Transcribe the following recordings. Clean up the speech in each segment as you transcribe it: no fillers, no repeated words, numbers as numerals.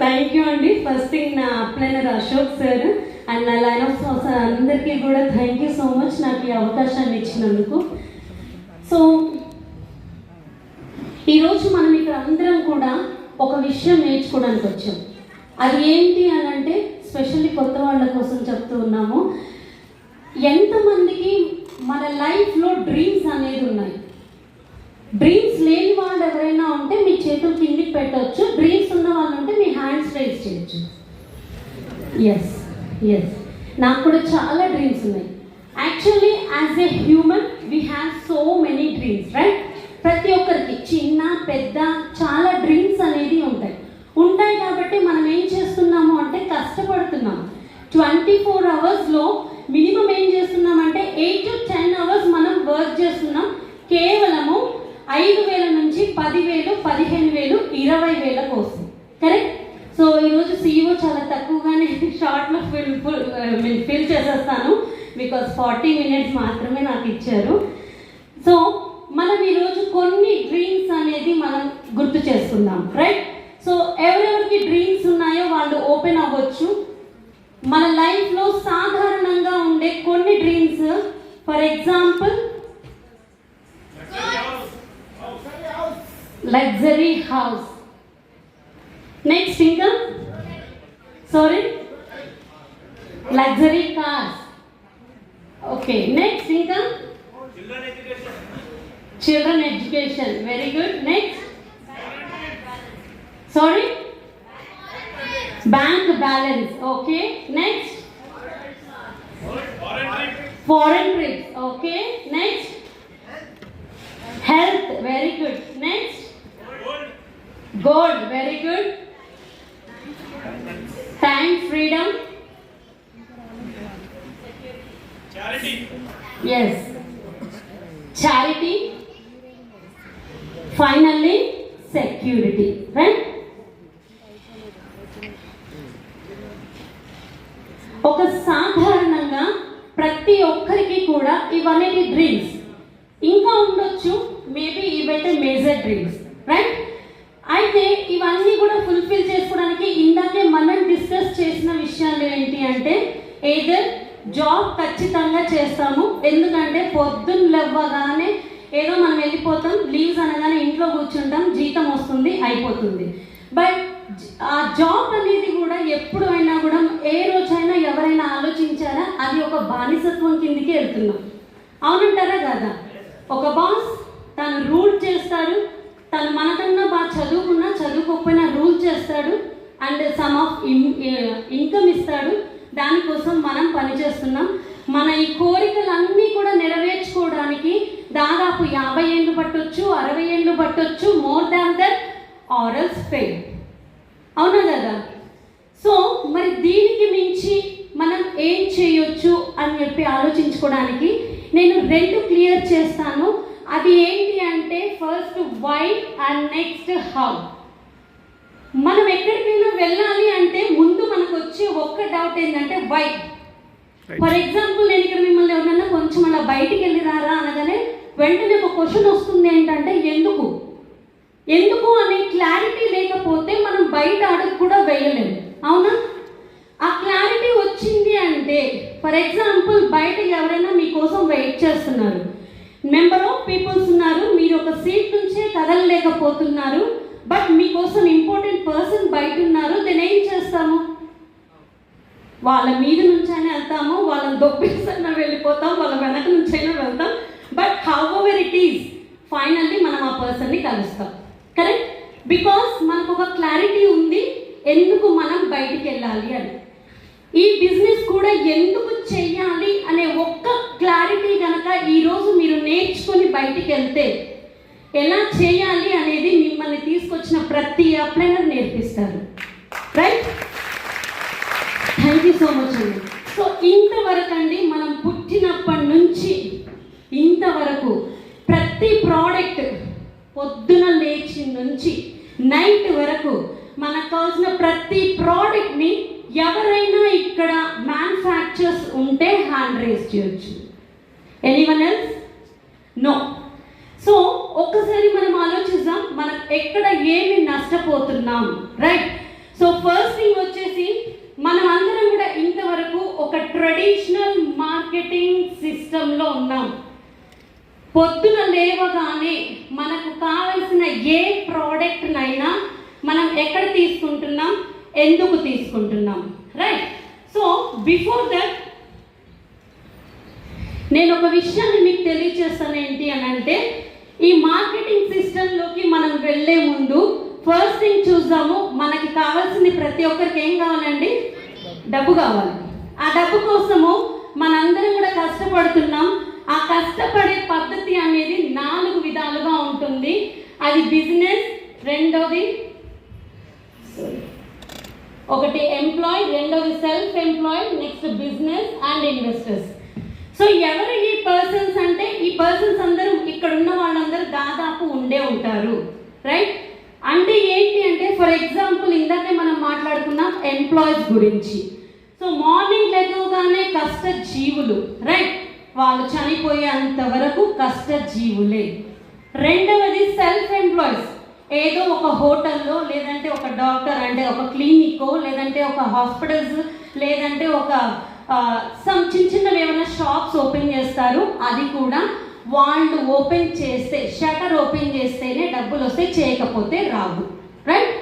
Thank you అండి. First thing నా అప్లైనర్ Ashok sir and నా లైన్ ఆఫ్ సార్ అందరికీ కూడా థ్యాంక్ యూ సో మచ్ నాకు ఈ అవకాశాన్ని ఇచ్చినందుకు. సో ఈరోజు మనం ఇక్కడ అందరం కూడా ఒక విషయం నేర్చుకోవడానికి వచ్చాం. అది ఏంటి అని అంటే స్పెషల్లీ కొత్త వాళ్ళ కోసం చెప్తూ ఉన్నాము. ఎంతమందికి మన లైఫ్లో డ్రీమ్స్ అనేది ఉన్నాయి? డ్రీమ్స్ లేని వాళ్ళు ఎవరైనా ఉంటే మీ చేతులు కిందికి పెట్టవచ్చు. డ్రీమ్స్ ఉన్న వాళ్ళు ఉంటే మీ హ్యాండ్స్ రైజ్ చేయొచ్చు. ఎస్ ఎస్ నాకు కూడా చాలా డ్రీమ్స్ ఉన్నాయి. Actually as a human we have so many dreams, right? ప్రతి ఒక్కరికి చిన్న పెద్ద చాలా డ్రీమ్స్ అనేది ఉంటాయి కాబట్టి మనం ఏం చేస్తున్నాము అంటే కష్టపడుతున్నాం. 24 అవర్స్లో మినిమం ఏం చేస్తున్నామంటే 8 to 10 అవర్స్ మనం వర్క్ చేస్తున్నాం. కేవలము 5,000 నుంచి 10,000, 15,000, 20,000 కోసం. కరెక్ట్? సో ఈరోజు CEO చాలా తక్కువగానే షార్ట్లో ఫిల్ చేసేస్తాను బికాస్ 40 minutes మాత్రమే నాకు ఇచ్చారు. సో మనం ఈరోజు కొన్ని డ్రీమ్స్ అనేది మనం గుర్తు చేసుకుందాం, రైట్? సో ఎవరెవరికి డ్రీమ్స్ ఉన్నాయో వాళ్ళు ఓపెన్ అవ్వచ్చు. మన లైఫ్లో సాధారణంగా ఉండే కొన్ని dreams, for example luxury house. Next ఇంకా లగ్జరీ కార్స్. ఓకే, నెక్స్ట్ ఇంకా children education. Very good. Next bank balance. Okay, next foreign trips. Okay, next health. Very good. Next gold. Very good. Time, freedom. Charity. Yes, charity. Finally security, right? ఒక సాధారణంగా ప్రతి ఒక్కరికి కూడా ఇవన్నీ dreams. ఇంకా ఉండొచ్చు, maybe ఇవైతే మేజర్ డ్రీమ్స్, రైట్? అయితే ఇవన్నీ కూడా ఫుల్ఫిల్ చేసుకోవడానికి ఇందాకే మనం డిస్కస్ చేసిన విషయాలు ఏంటి అంటే ఏదర్ జాబ్ ఖచ్చితంగా చేస్తాము, ఎందుకంటే పొద్దున్న లేవగానే ఏదో మనం వెళ్ళిపోతాం, లీవ్స్ అనగానే ఇంట్లో కూర్చుంటాం, జీతం వస్తుంది, అయిపోతుంది. బట్ ఆ జాబ్ అనేది కూడా ఎప్పుడు అయినా కూడా ఏ రోజైనా ఎవరైనా ఆలోచించారా అది ఒక బానిసత్వం కిందికి వెళ్తున్నాం? అవునంటారా కదా? ఒక బాస్ తను రూల్ చేస్తాడు, తను మనకన్నా బాగా చదువుకున్నా చదువుకోకపోయినా రూల్ చేస్తాడు అండ్ సమ్ ఆఫ్ ఇన్కమ్ ఇస్తాడు. దానికోసం మనం పనిచేస్తున్నాం. మన ఈ కోరికలన్నీ కూడా నెరవేర్చుకోవడానికి దాదాపు 50 ఏళ్ళు పట్టొచ్చు, 60 ఏళ్ళు పట్టొచ్చు, more than that or else fail. అవునా కదా? సో మరి దీనికి మించి మనం ఏం చేయొచ్చు అని చెప్పి ఆలోచించుకోవడానికి నేను 2 క్లియర్ చేస్తాను. అది ఏంటి అంటే first why and next how. మనం ఎక్కడికైనా వెళ్ళాలి అంటే ముందు మనకు వచ్చే ఒక్క డౌట్ ఏంటంటే వై. ఫర్ ఎగ్జాంపుల్ నేను ఇక్కడ మిమ్మల్ని ఎవరన్నా కొంచెం అలా బయటికి వెళ్ళి రారా అనగానే వెంటనే ఒక క్వశ్చన్ వస్తుంది ఏంటంటే ఎందుకు అనే క్లారిటీ లేకపోతే మనం బయట అడుగు కూడా వేయలేము. అవునా? ఆ క్లారిటీ వచ్చింది అంటే ఫర్ ఎగ్జాంపుల్ బయట ఎవరైనా మీకోసం వెయిట్ చేస్తున్నారు, నెంబర్ ఆఫ్ పీపుల్స్ ఉన్నారు, మీరు ఒక సీట్ నుంచే కదలలేకపోతున్నారు, బట్ మీకోసం ఇంపార్టెంట్ పర్సన్ బయట ఉన్నారు. దెన్ ఏం చేస్తాము? వాళ్ళ మీద నుంచైనా వెళ్తాము, వాళ్ళని దొబ్బేసైనా వెళ్ళిపోతాం, వాళ్ళ వెనక నుంచైనా వెళ్తాం, but how ever it is finally మనం ఆ పర్సన్ని కలుస్తాం. కరెక్ట్? బికాస్ మనకు ఒక క్లారిటీ ఉంది ఎందుకు మనం బయటికి వెళ్ళాలి అని. ఈ బిజినెస్ కూడా ఎందుకు చెయ్యాలి అనే ఒక్క క్లారిటీ కనుక ఈరోజు మీరు నేర్చుకొని బయటికి వెళ్తే ఎలా చేయాలి అనేది మిమ్మల్ని తీసుకొచ్చిన ప్రతి అప్లైనర్ నేర్పిస్తారు, right? Thank you so much అండి. సో ఇంతవరకు అండి మనం పుట్టినప్పటి నుంచి ఇంతవరకు ప్రతి ప్రోడక్ట్ పొద్దున లేచి నుంచి నైట్ వరకు మనకు కావాల్సిన ప్రతి ప్రోడక్ట్ని ఎవరైనా ఇక్కడ మ్యానుఫ్యాక్చర్స్ ఉంటే హ్యాండ్ రేస్ చేయొచ్చు. Anyone else? నో. సో ఒక్కసారి మనం ఆలోచిద్దాం, మనం ఎక్కడ ఏమి నష్టపోతున్నాం, రైట్? సో ఫస్ట్ థింగ్ వచ్చేసి మనం అందరం కూడా ఇంతవరకు ఒక ట్రెడిషనల్ మార్కెటింగ్ సిస్టంలో ఉన్నాం. పొద్దున లేవగానే మనకు కావలసిన ఏ ప్రోడక్ట్నైనా మనం ఎక్కడ తీసుకుంటున్నాం, ఎందుకు తీసుకుంటున్నాం, రైట్? సో బిఫోర్ దట్ నేను ఒక విషయాన్ని మీకు తెలియజేస్తాను. ఏంటి అని అంటే, ఈ మార్కెటింగ్ సిస్టంలోకి మనం వెళ్ళే ముందు ఫస్ట్ థింగ్ చూద్దాము. మనకి కావాల్సింది ప్రతి ఒక్కరికి ఏం కావాలండి? డబ్బు కావాలి. ఆ డబ్బు కోసము మనందరం కూడా కష్టపడుతున్నాం. ఆ కష్టపడే పద్ధతి అనేది 4 విధాలుగా ఉంటుంది. అది బిజినెస్, రెండోది ఒకటి ఎంప్లాయ్, రెండోది self employee, next business and investors. So ఎవరు ఈ పర్సన్స్ అంటే, ఈ పర్సన్స్ అందరూ ఇక్కడ ఉన్న వాళ్ళందరూ దాదాపు ఉండే ఉంటారు, రైట్? అంటే ఏంటి అంటే, ఫర్ ఎగ్జాంపుల్ ఇందాకే మనం మాట్లాడుకున్నాం ఎంప్లాయీస్ గురించి. సో మార్నింగ్ లేవగానే కష్ట జీవులు, రైట్? వాళ్ళు చనిపోయేంత వరకు కష్ట జీవులే. రెండవది సెల్ఫ్ ఎంప్లాయీస్, ఏదో ఒక హోటల్లో, లేదంటే ఒక డాక్టర్ అంటే ఒక క్లినిక్, లేదంటే ఒక హాస్పిటల్స్, లేదంటే ఒక చిన్నవి ఏమైనా షాప్స్ ఓపెన్ చేస్తారు. అది కూడా వాళ్ళు ఓపెన్ చేస్తే, షటర్ ఓపెన్ చేస్తేనే డబ్బులు వస్తే, చేయకపోతే రావు, రైట్?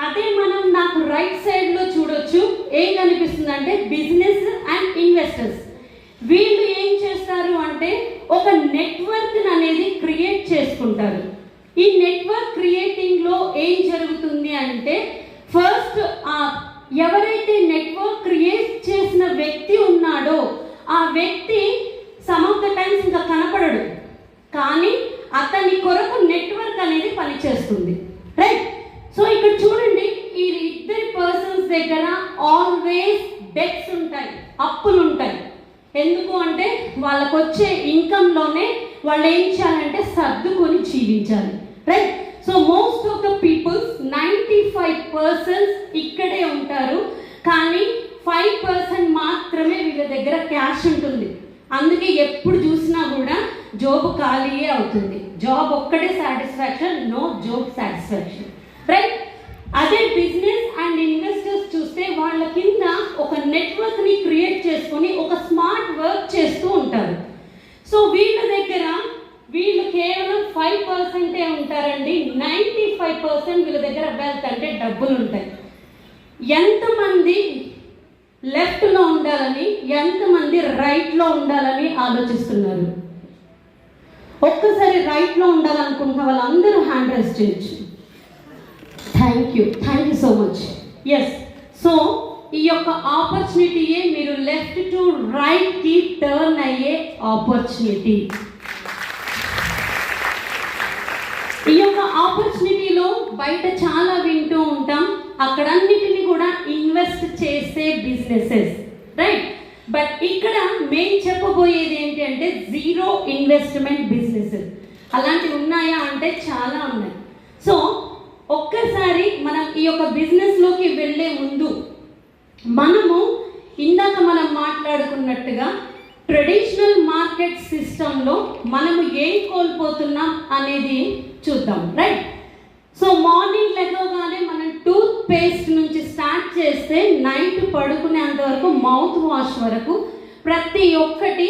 అదే మనం నాకు రైట్ సైడ్లో చూడొచ్చు. ఏం కనిపిస్తుంది అంటే బిజినెస్ అండ్ ఇన్వెస్టర్స్. వీళ్ళు ఏం చేస్తారు అంటే ఒక నెట్వర్క్ అనేది క్రియేట్ చేసుకుంటారు. ఈ నెట్వర్క్ క్రియేటింగ్లో ఏం జరుగుతుంది అంటే, ఫస్ట్ ఎవరైతే నెట్వర్క్ క్రియేట్ చేసిన వ్యక్తి ఉన్నాడో ఆ వ్యక్తి సమ్ ఆఫ్ ద టైమ్స్ ఇంకా కనపడడు, కానీ అతని కొరకు నెట్వర్క్ అనేది పనిచేస్తుంది, రైట్? సో ఇక్కడ చూడండి, ఈ ఇద్దరి పర్సన్స్ దగ్గర ఆల్వేస్ డెట్స్ ఉంటాయి, అప్పులు ఉంటాయి. ఎందుకు అంటే వాళ్ళకు వచ్చే ఇన్కమ్లోనే వాళ్ళు ఏం చేయాలంటే సర్దుకొని జీవించాలి, right? So most of the peoples 95% ఇక్కడే ఉంటారు, కానీ 5% మాత్రమే వీళ్ళ దగ్గర క్యాష్ ఉంటుంది. అందుకే ఎప్పుడు చూసినా కూడా జాబ్ ఖాళీయే అవుతుంది. జాబ్ ఒక్కటే satisfaction, no job satisfaction, right? అదే బిజినెస్ అండ్ ఇన్వెస్టర్స్ చూస్తే వాళ్ళ కింద ఒక నెట్వర్క్ని క్రియేట్ చేసుకొని ఒక స్మార్ట్ వర్క్ చేస్తూ ఉంటారు. సో వీళ్ళ దగ్గర వీళ్ళు కేవలం 5% ఉంటారండి. 95% వీళ్ళ దగ్గర వెల్త్ అంటే డబ్బులు ఉంటాయి. ఎంతమంది లెఫ్ట్లో ఉండాలని, ఎంతమంది రైట్లో ఉండాలని ఆలోచిస్తున్నారు? ఒక్కసారి రైట్లో ఉండాలనుకుంటున్న వాళ్ళందరూ హ్యాండ్ రైజ్ చేయొచ్చు. Thank you so much. Yes, so ఈ యొక్క ఆపర్చునిటీయే మీరు లెఫ్ట్ టు రైట్కి టర్న్ అయ్యే ఆపర్చునిటీ. ఈ యొక్క ఆపర్చునిటీలో బయట చాలా వింటూ ఉంటాం, అక్కడన్నిటిని కూడా ఇన్వెస్ట్ చేసే బిజినెసెస్, రైట్? బట్ ఇక్కడ మేము చెప్పబోయేది ఏంటి అంటే జీరో ఇన్వెస్ట్మెంట్ బిజినెసెస్. అలాంటివి ఉన్నాయా అంటే చాలా ఉన్నాయి. సో ఒక్కసారి మనం ఈ యొక్క బిజినెస్లోకి వెళ్ళే ముందు మనము ఇందాక మనం మాట్లాడుకున్నట్టుగా ట్రెడిషనల్ మార్కెట్ సిస్టంలో మనము ఏం కోల్పోతున్నాం అనేది చూద్దాం, రైట్? సో మార్నింగ్ లేవగానే మనం టూత్ పేస్ట్ నుంచి స్టార్ట్ చేస్తే నైట్ పడుకునేంత వరకు మౌత్ వాష్ వరకు ప్రతి ఒక్కటి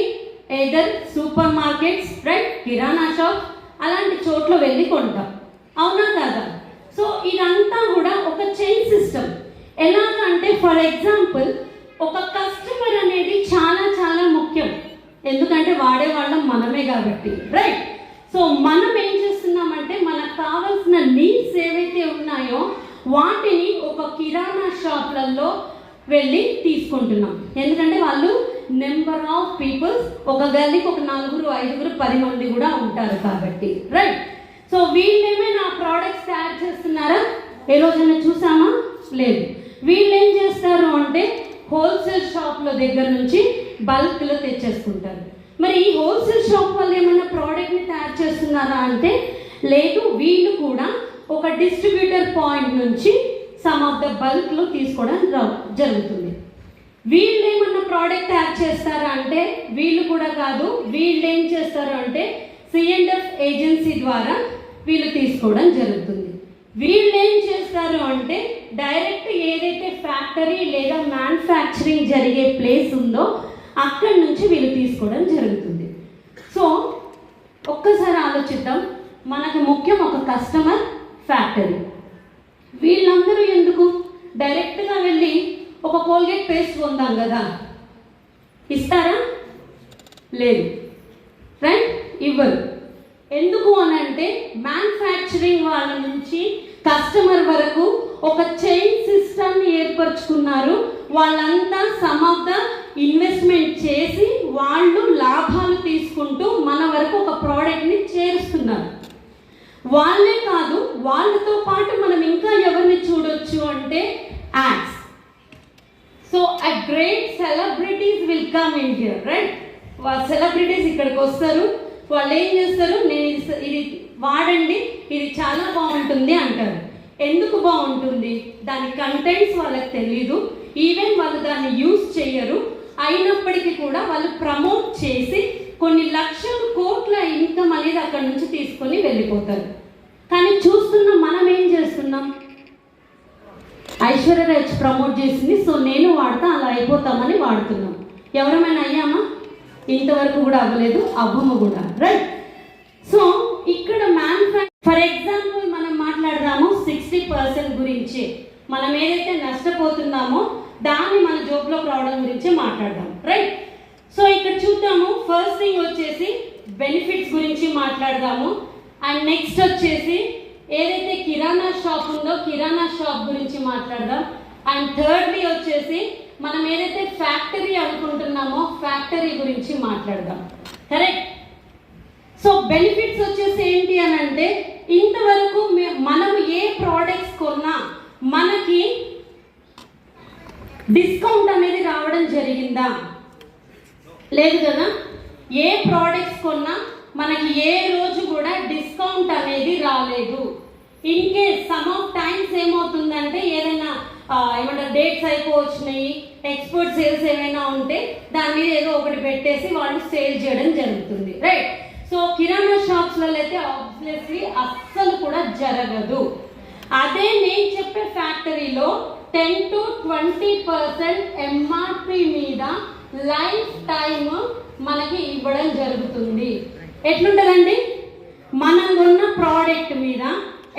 ఏదర్ సూపర్ మార్కెట్స్, రైట్, కిరాణా షాప్ అలాంటి చోట్ల వెళ్ళి కొంటాం, అవునా కాదా? సో ఇదంతా కూడా ఒక చైన్ సిస్టమ్. ఎలాగంటే ఫర్ ఎగ్జాంపుల్ ఒక కస్టమర్ అనేది చాలా చాలా ముఖ్యం, ఎందుకంటే వాడేవాళ్ళం మనమే కాబట్టి, రైట్? సో మనం ఏం చేస్తున్నామంటే మనకు కావాల్సిన నీడ్స్ ఏవైతే ఉన్నాయో వాటిని ఒక కిరాణా షాప్లలో వెళ్ళి తీసుకుంటున్నాం. ఎందుకంటే వాళ్ళు నెంబర్ ఆఫ్ పీపుల్స్, ఒక గల్లీకి ఒక 4, 5, 10 మంది కూడా ఉంటారు కాబట్టి, రైట్? సో వీళ్ళు ఏమైనా ప్రోడక్ట్స్ తయారు చేస్తున్నారా? ఏ రోజైనా చూసామా? లేదు. వీళ్ళు ఏం చేస్తారు అంటే హోల్సేల్ షాప్ల దగ్గర నుంచి బల్క్లో తెచ్చేసుకుంటారు. మరి ఈ హోల్సేల్ షాప్ వాళ్ళు ఏమైనా ప్రోడక్ట్ని తయారు చేస్తున్నారా అంటే లేదు. వీళ్ళు కూడా ఒక డిస్ట్రిబ్యూటర్ పాయింట్ నుంచి సమ్ ఆఫ్ ద బల్క్లో తీసుకోవడం జరుగుతుంది. వీళ్ళు ఏమన్నా ప్రోడక్ట్ తయారు చేస్తారా అంటే వీళ్ళు కూడా కాదు. వీళ్ళు ఏం చేస్తారు అంటే C&F ఏజెన్సీ ద్వారా వీళ్ళు తీసుకోవడం జరుగుతుంది. వీళ్ళు ఏం చేస్తారు అంటే డైరెక్ట్ ఏదైతే ఫ్యాక్టరీ లేదా మ్యానుఫ్యాక్చరింగ్ జరిగే ప్లేస్ ఉందో అక్కడి నుంచి వీళ్ళు తీసుకోవడం జరుగుతుంది. సో ఒక్కసారి ఆలోచిద్దాం, మనకు ముఖ్యం ఒక కస్టమర్, ఫ్యాక్టరీ. వీళ్ళందరూ ఎందుకు డైరెక్ట్గా వెళ్ళి ఒక కోల్గేట్ పేస్ట్ కొందాం కదా, ఇస్తారా? లేదు, రైట్, ఇవ్వరు. ఎందుకు అని అంటే మ్యానుఫ్యాక్చరింగ్ వాళ్ళ నుంచి కస్టమర్ వరకు ఒక చైన్ సిస్టమ్ని ఏర్పరచుకున్నారు. వాళ్ళంతా సమ్ ఆఫ్ ద ఇన్వెస్ట్మెంట్ చేసి వాళ్ళు లాభాలు తీసుకుంటూ మన వరకు ఒక ప్రోడక్ట్ని చేరుస్తున్నారు. వాళ్ళే కాదు, వాళ్ళతో పాటు మనం ఇంకా ఎవరిని చూడొచ్చు అంటే ads. So a great celebrities will come in here, right? Celebrities ఇక్కడికి వస్తారు, వాళ్ళు ఏం చేస్తారు, నేను ఇది వాడండి, ఇది చాలా బాగుంటుంది అంటారు. ఎందుకు బాగుంటుంది? దాని కంటెంట్స్ వాళ్ళకి తెలీదు, ఈవెన్ వాళ్ళు దాన్ని యూజ్ చేయరు. అయినప్పటికీ కూడా వాళ్ళు ప్రమోట్ చేసి కొన్ని లక్షల కోట్ల ఇన్కమ్ అనేది అక్కడ నుంచి తీసుకొని వెళ్ళిపోతారు. కానీ చూస్తున్నాం, మనం ఏం చేస్తున్నాం? ఐశ్వర్య రాజ్ ప్రమోట్ చేసింది, సో నేను వాడతా, అలా అయిపోతామని వాడుతున్నాం. ఎవరమైనా అయ్యామా? ఇంతవరకు కూడా అవ్వలేదు, అవ్వము కూడా, రైట్? సో ఇక్కడ ఫర్ ఎగ్జాంపుల్ మనం మాట్లాడదాము 60% గురించి. మనం ఏదైతే నష్టపోతున్నామో దాన్ని మన జోబులోకి రావడం గురించి మాట్లాడదాం, రైట్? సో ఇక్కడ చూద్దాము, ఫస్ట్ థింగ్ వచ్చేసి బెనిఫిట్స్ గురించి మాట్లాడదాము. అండ్ నెక్స్ట్ వచ్చేసి ఏదైతే కిరాణా షాప్ ఉందో కిరాణా షాప్ గురించి మాట్లాడదాం. అండ్ థర్డ్లీ వచ్చేసి మనం ఏదైతే ఫ్యాక్టరీ అనుకుంటున్నామో ఫ్యాక్టరీ గురించి మాట్లాడదాం, కరెక్ట్? సో బెనిఫిట్స్ వచ్చేసి ఏంటి అని అంటే, ఇంతవరకు మనం ఏ ప్రోడక్ట్స్ కొన్నా మనకి డిస్కౌంట్ అనేది రావడం జరిగిందా? లేదు కదా. ఏ ప్రోడక్ట్స్ కొన్నా మనకి ఏ రోజు కూడా డిస్కౌంట్ అనేది రాలేదు. In case some of times ఏమవుతుందంటే, ఏదైనా ఏమంటారు డేట్స్ అయిపోవచ్చినాయి, ఎక్స్పోర్ట్ సేల్స్ ఏమైనా ఉంటే దాని మీద ఏదో ఒకటి పెట్టేసి వాళ్ళు సేల్ చేయడం జరుగుతుంది, రైట్? సో కిరాణా షాప్స్లలో అయితే ఆబ్వియస్లీ అస్సలు కూడా జరగదు. అదే నేను చెప్పే ఫ్యాక్టరీలో 10 to 20% ఎంఆర్పి మీద లైఫ్ టైమ్ మనకి ఇవ్వడం జరుగుతుంది. ఎట్లుంటుందండి? మనం కొన్న ప్రోడక్ట్ మీద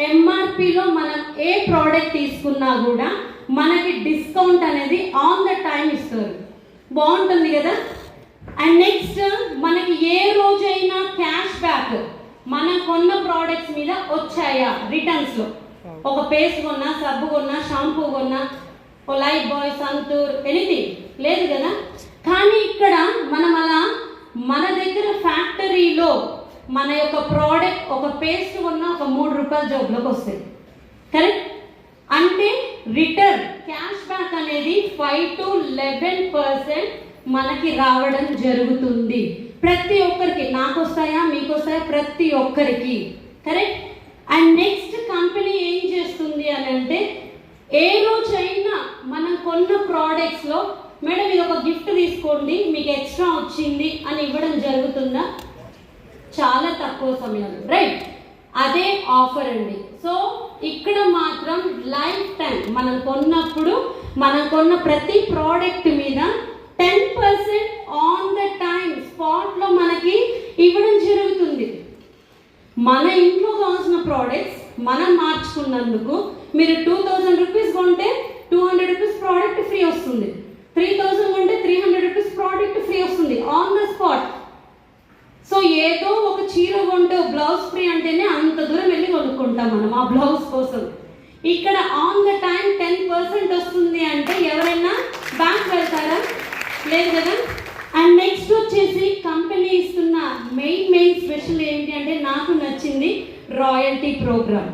ఎంఆర్పిలో మనం ఏ ప్రోడక్ట్ తీసుకున్నా కూడా మనకి డిస్కౌంట్ అనేది ఆన్ ద టైం ఇస్తారు. బాగుంటుంది కదా. అండ్ నెక్స్ట్ మనకి ఏ రోజైనా క్యాష్ బ్యాక్ మనం కొన్న ప్రోడక్ట్స్ మీద వచ్చాయా రిటర్న్స్లో? ఒక పేస్ట్ కొన్నా, సబ్బు కొన్నా, షాంపూ కొన్నా, ఓ లైఫ్ బాయ్, సంతూర్, ఎనీథింగ్, లేదు కదా. కానీ ఇక్కడ మనం అలా మన దగ్గర ఫ్యాక్టరీలో మన యొక్క ప్రోడక్ట్ ఒక పేస్ట్ కొన్నా ఒక 3 రూపాయల జోబులోకి వస్తాయి, కరెక్ట్? అంటే రిటర్న్ క్యాష్ బ్యాక్ అనేది 5 to 11% మనకి రావడం జరుగుతుంది. ప్రతి ఒక్కరికి, నాకు వస్తాయా మీకు వస్తాయా, ప్రతి ఒక్కరికి, కరెక్ట్? అండ్ నెక్స్ట్ కంపెనీ ఏం చేస్తుంది అని అంటే, ఏ రోజైనా మనం కొన్న ప్రోడక్ట్స్లో మేడం ఇది ఒక గిఫ్ట్ తీసుకోండి మీకు ఎక్స్ట్రా వచ్చింది అని ఇవ్వడం జరుగుతుందా? చాలా తక్కువ సమయంలో, రైట్? అదే ఆఫర్ అండి. సో ఇక్కడ మాత్రం లైఫ్ టైం మనం కొన్నప్పుడు మనం కొన్న ప్రతి ప్రోడక్ట్ మీద 10% ఆన్ ద టైం స్పాట్లో మనకి ఇవ్వడం జరుగుతుంది. మన ఇంట్లో కావాల్సిన ప్రోడక్ట్స్ మనం మార్చుకున్నందుకు మీరు 2000 రూపీస్ కొంటే 200 రూపీస్ ప్రోడక్ట్ ఫ్రీ వస్తుంది, 3000 కొంటే 300 రూపీస్ ప్రోడక్ట్ ఫ్రీ వస్తుంది ఆన్ ద స్పాట్. సో ఏదో ఒక చీర కొంటే బ్లౌజ్ ఫ్రీ అంటేనే అంత దూరం వెళ్ళి కొనుక్కుంటాం మనం ఆ బ్లౌజ్ కోసం. ఇక్కడ ఆన్ ద టైం 10% వస్తుంది అంటే ఎవరైనా బ్యాంక్ వెళ్తారా? లేదు కదా. అండ్ నెక్స్ట్ వచ్చేసి కంపెనీ ఇస్తున్న మెయిన్ స్పెషల్ ఏంటి అంటే, నాకు నచ్చింది రాయల్టీ ప్రోగ్రామ్.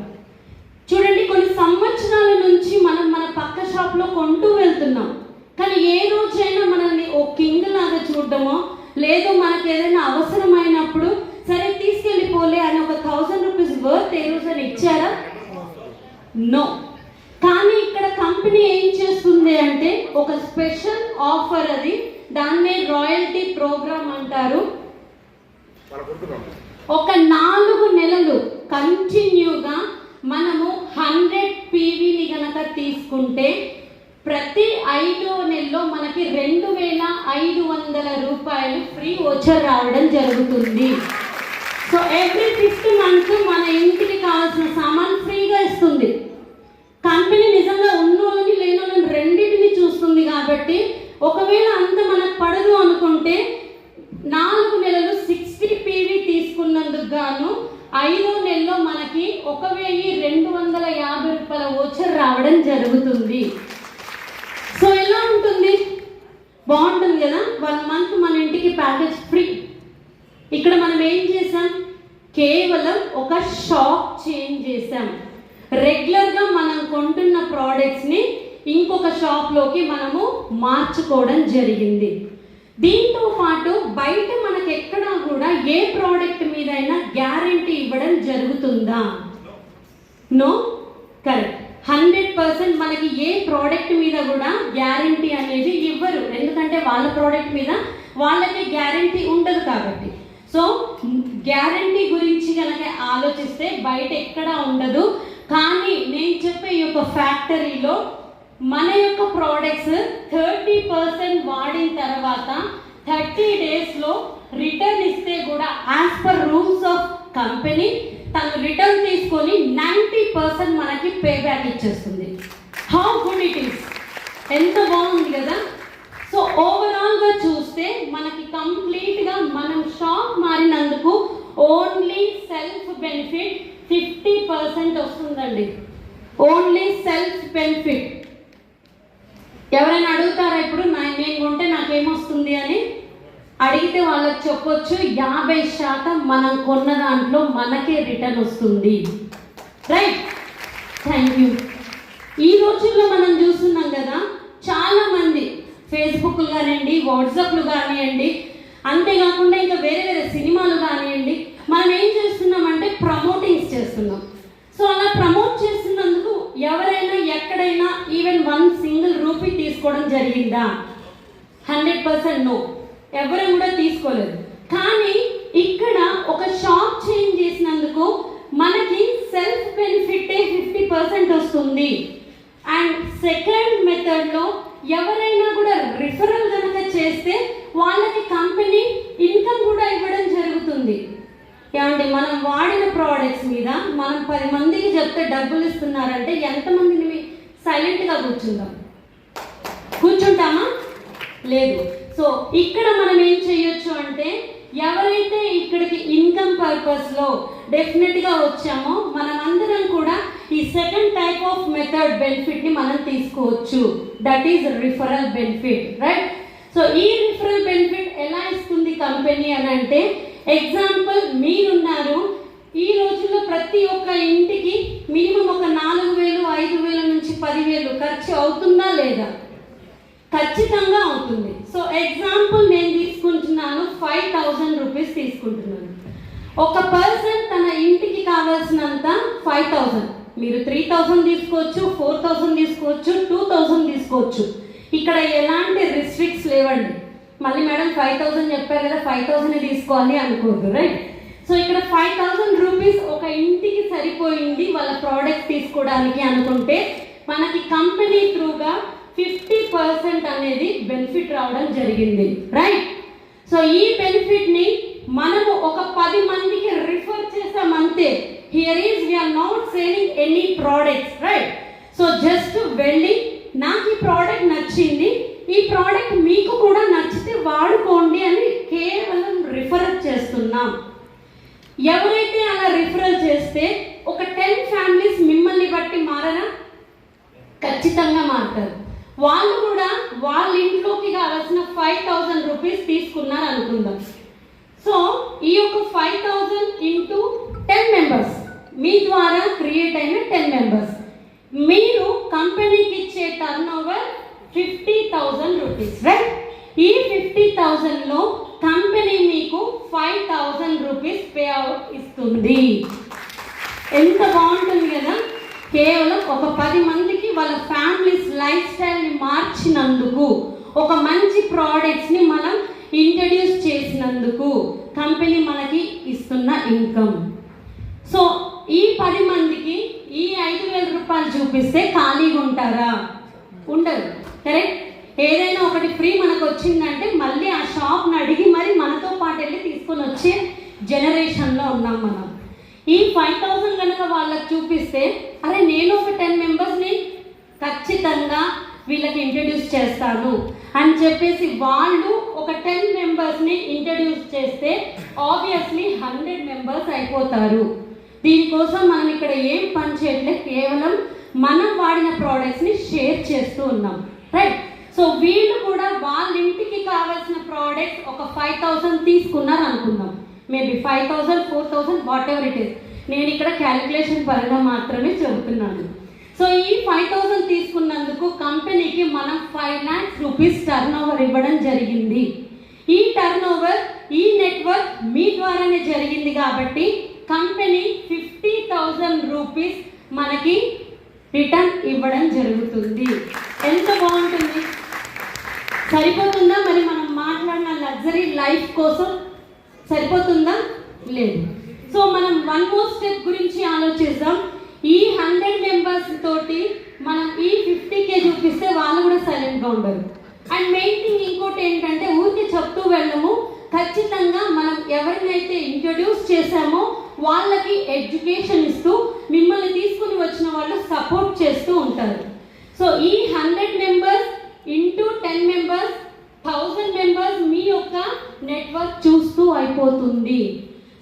చూడండి, కొన్ని సంవత్సరాల నుంచి మనం మన పక్క షాప్లో కొంటూ వెళ్తున్నాం, కానీ ఏ రోజైనా మనల్ని ఓ కింగ్ లాగా చూడడమో, లేదు మనకి ఏదైనా అవసరమైనప్పుడు సరే తీసుకెళ్ళిపోలే అని ఒక 1000 రూపీస్ వర్త్ ఏ రోజైనా ఇచ్చారా? నో. కానీ ఇక్కడ కంపెనీ ఏం చేస్తుంది అంటే ఒక స్పెషల్ ఆఫర్, అది దాన్నే రాయల్టీ ప్రోగ్రామ్ అంటారు. ఒక 4 నెలలు కంటిన్యూగా మనము 100 పీవీని గనక తీసుకుంటే ప్రతి 5వ నెలలో మనకి 2500 రూపాయలు ఫ్రీ వోచర్ రావడం జరుగుతుంది. సో ఎవ్రీ 5th మంత్ మన ఇంటికి కావాల్సిన సామాన్ ఫ్రీగా ఇస్తుంది. కంపెనీ నిజంగా ఉన్నోళ్ళని లేనోళ్ళని రెండింటిని చూస్తుంది కాబట్టి ఒకవేళ అంత మనకు పడదు అనుకుంటే 4 నెలలు 60 పీవీ తీసుకున్నందుకు గాను 5వ నెలలో మనకి 1250 రూపాయల వోచర్ రావడం జరుగుతుంది. సో ఎలా ఉంటుంది? బాగుంటుంది కదా. 1 మంత్ మన ఇంటికి ప్యాకేజ్ ఫ్రీ. ఇక్కడ మనం ఏం చేసాం? కేవలం ఒక షాప్ చేంజ్ చేసాం. రెగ్యులర్గా మనం కొంటున్న ప్రోడక్ట్స్ని ఇంకొక షాప్లోకి మనము మార్చుకోవడం జరిగింది. దీంతో పాటు బయట మనకు ఎక్కడా కూడా ఏ ప్రోడక్ట్ మీదైనా గ్యారంటీ ఇవ్వడం జరుగుతుందా? నో. కరెక్ట్. 100% మనకి ఏ ప్రోడక్ట్ మీద కూడా గ్యారంటీ అనేది ఇవ్వరు. ఎందుకంటే వాళ్ళ ప్రోడక్ట్ మీద వాళ్ళకి గ్యారంటీ ఉండదు కాబట్టి. సో గ్యారంటీ గురించి కనుక ఆలోచిస్తే బయట ఎక్కడా ఉండదు. కానీ నేను చెప్పే ఈ యొక్క ఫ్యాక్టరీలో మన యొక్క ప్రోడక్ట్స్ 30% వాడిన తర్వాత 30 డేస్లో రిటర్న్ ఇస్తే కూడా as per rules of company తను రిటర్న్ తీసుకొని 90% మనకి పే బ్యాక్ ఇచ్చేస్తుంది. How good it is! ఎంత బాగుంది కదా. సో ఓవరాల్గా చూస్తే మనకి కంప్లీట్గా మనం షాప్ మారినందుకు ఓన్లీ సెల్ఫ్ బెనిఫిట్ 50% వస్తుందండి. Only self benefit. ఎవరైనా అడుగుతారా ఇప్పుడు నేను కొంటే నాకేమొస్తుంది అని అడిగితే వాళ్ళకి చెప్పొచ్చు 50% మనం కొన్న దాంట్లో మనకే రిటర్న్ వస్తుంది. రైట్. Thank you. ఈ రోజుల్లో మనం చూస్తున్నాం కదా, చాలామంది ఫేస్బుక్లు కానివ్వండి, వాట్సాప్లు కానివ్వండి, అంతేకాకుండా ఇంకా వేరే వేరే సినిమాలు కానివ్వండి, మనం ఏం చేస్తున్నామంటే ప్రమోటింగ్స్ చేస్తున్నాం. సో అలా ప్రమోట్ చేస్తున్నందుకు ఎవరైనా ఎక్కడైనా ఈవెన్ 1 సింగిల్ రూపీ తీసుకోవడం జరిగిందా? 100% నో. ఎవరు కూడా తీసుకోలేదు. కానీ ఇక్కడ ఒక షాప్ చేంజ్ చేసినందుకు మనకి సెల్ఫ్ బెనిఫిట్ 50% వస్తుంది. అండ్ సెకండ్ మెథడ్లో ఎవరైనా కూడా రిఫరల్ కనుక చేస్తే వాళ్ళకి కంపెనీ ఇన్కమ్ కూడా ఇవ్వడం జరుగుతుంది. ఏమంటే మనం వాడిన ప్రోడక్ట్స్ మీద మనం 10 మందికి చెప్తే డబ్బులు ఇస్తున్నారంటే ఎంతమందిని సైలెంట్గా కూర్చుంటామా? లేదు. సో ఇక్కడ మనం ఏం చేయొచ్చు అంటే ఎవరైతే ఇక్కడికి ఇన్కమ్ పర్పస్లో డెఫినెట్గా వచ్చామో మనం అందరం కూడా ఈ సెకండ్ టైప్ ఆఫ్ మెథడ్ బెనిఫిట్ని మనం తీసుకోవచ్చు. That is referral benefit. Right. So ఈ రిఫరల్ బెనిఫిట్ ఎలా ఇస్తుంది కంపెనీ అని అంటే, ఎగ్జాంపుల్ మీరున్నారు, ఈ రోజుల్లో ప్రతి ఒక్క ఇంటికి మినిమం ఒక 4,000, 5,000 నుంచి 10,000 ఖర్చు అవుతుందా లేదా? ఖచ్చితంగా అవుతుంది. సో ఎగ్జాంపుల్ నేను తీసుకుంటున్నాను 5,000 రూపీస్ తీసుకుంటున్నాను. ఒక పర్సన్ తన ఇంటికి కావాల్సినంత 5,000, మీరు 3,000 తీసుకోవచ్చు, 4,000 తీసుకోవచ్చు, 2,000 తీసుకోవచ్చు. ఇక్కడ ఎలాంటి రిస్ట్రిక్ట్స్ లేవండి. మళ్ళీ మేడం 5,000 చెప్పారు కదా 5,000 తీసుకోవాలి అనుకోవద్దు. రైట్. సో ఇక్కడ 5,000 రూపీస్ ఒక ఇంటికి సరిపోయింది వాళ్ళ ప్రోడక్ట్ తీసుకోవడానికి అనుకుంటే మనకి కంపెనీ త్రూగా 50% అనేది బెనిఫిట్ రావడం జరిగింది. రైట్. సో ఈ బెనిఫిట్ని మనము ఒక 10 మందికి రిఫర్ చేసామంతే. Here is we're not selling any products. Right. So just వెళ్ళి నాకు ఈ ప్రోడక్ట్ నచ్చింది, ఈ ప్రోడక్ట్ మీకు కూడా నచ్చితే వాడుకోండి అని కేవలం రిఫర్ చేస్తున్నాం. ఎవరైతే అలా రిఫరల్ చేస్తే ఒక 10 ఫ్యామిలీస్ మిమ్మల్ని బట్టి మారరా? ఖచ్చితంగా మారుతారు. వాళ్ళు కూడా వాళ్ళ ఇంట్లోకి కావాల్సిన 5,000 రూపీస్ తీసుకున్నారు అనుకుందాం. సో ఈ యొక్క 5,000 ఇంటూ 10 మెంబర్స్ మీ ద్వారా క్రియేట్ అయిన 10 మెంబర్స్, మీరు కంపెనీకి ఇచ్చే టర్న్ ఓవర్ 50,000 రూపీస్. రైట్. ఈ 50,000లో కంపెనీ మీకు 5,000 రూపీస్ పే అవుట్ ఇస్తుంది. ఎంత బాగుంటుంది కదా. కేవలం ఒక 10 మందికి వాళ్ళ ఫ్యామిలీస్ లైఫ్ స్టైల్ని మార్చినందుకు, ఒక మంచి ప్రోడక్ట్స్ని మనం ఇంట్రడ్యూస్ చేసినందుకు కంపెనీ మనకి ఇస్తున్న ఇన్కమ్. సో ఈ 10 మందికి ఈ 5,000 రూపాయలు చూపిస్తే ఖాళీగా ఉంటారా? ఉండరు. కరెక్ట్. ఏదైనా ఒకటి ఫ్రీ మనకు వచ్చిందంటే మళ్ళీ ఆ షాప్ని అడిగి మరి మనతో పాటు వెళ్ళి తీసుకొని వచ్చే జనరేషన్లో ఉన్నాం మనం. ఈ 5,000 కనుక వాళ్ళకి చూపిస్తే అరే నేను ఒక 10 మెంబర్స్ని ఖచ్చితంగా వీళ్ళకి ఇంట్రడ్యూస్ చేస్తాను అని చెప్పేసి వాళ్ళు ఒక 10 మెంబర్స్ని ఇంట్రడ్యూస్ చేస్తే ఆబ్వియస్లీ 100 మెంబర్స్ అయిపోతారు. దీనికోసం మనం ఇక్కడ ఏం పని చేయట్లేదు, కేవలం మనం వాడిన ప్రోడక్ట్స్ని షేర్ చేస్తూ ఉన్నాం. రైట్. సో వీళ్ళు కూడా వాళ్ళ ఇంటికి కావాల్సిన ప్రోడక్ట్స్ ఒక 5,000 తీసుకున్నారు అనుకుందాం. Maybe 5,000, 4,000 what ever it is. నేను ఇక్కడ క్యాలిక్యులేషన్ పరంగా మాత్రమే చెబుతున్నాను. సో ఈ 5,000 తీసుకున్నందుకు కంపెనీకి మనం 5 lakhs రూపీస్ టర్న్ ఓవర్ ఇవ్వడం జరిగింది. ఈ టర్న్ ఓవర్, ఈ నెట్వర్క్ మీ ద్వారానే జరిగింది కాబట్టి కంపెనీ 50,000 రూపీస్ మనకి రిటర్న్ ఇవ్వడం జరుగుతుంది. ఎంత బాగుంటుంది. సరిపోతుందా? మరి మనం మాట్లాడిన లగ్జరీ లైఫ్ కోసం సరిపోతుందా? లేదు. సో మనం వన్ మోర్ స్టెప్ గురించి ఆలోచిద్దాం. ఈ 100 మెంబర్స్ తోటి మనం ఈ 50K చూపిస్తే వాళ్ళు కూడా సైలెంట్గా ఉండరు. అండ్ మెయిన్ థింగ్ ఇంకోటి ఏంటంటే ఊరికి చెప్తూ వెళ్ళము, ఖచ్చితంగా మనం ఎవరినైతే ఇంట్రడ్యూస్ చేశామో వాళ్ళకి ఎడ్యుకేషన్ ఇస్తూ మిమ్మల్ని తీసుకుని వచ్చిన వాళ్ళు సపోర్ట్ చేస్తూ ఉంటారు. సో ఈ 100 మెంబర్స్ ఇంటూ 10 మెంబర్స్ 1000 మెంబర్స్ మీ యొక్క నెట్వర్క్ చూస్తూ అయిపోతుంది.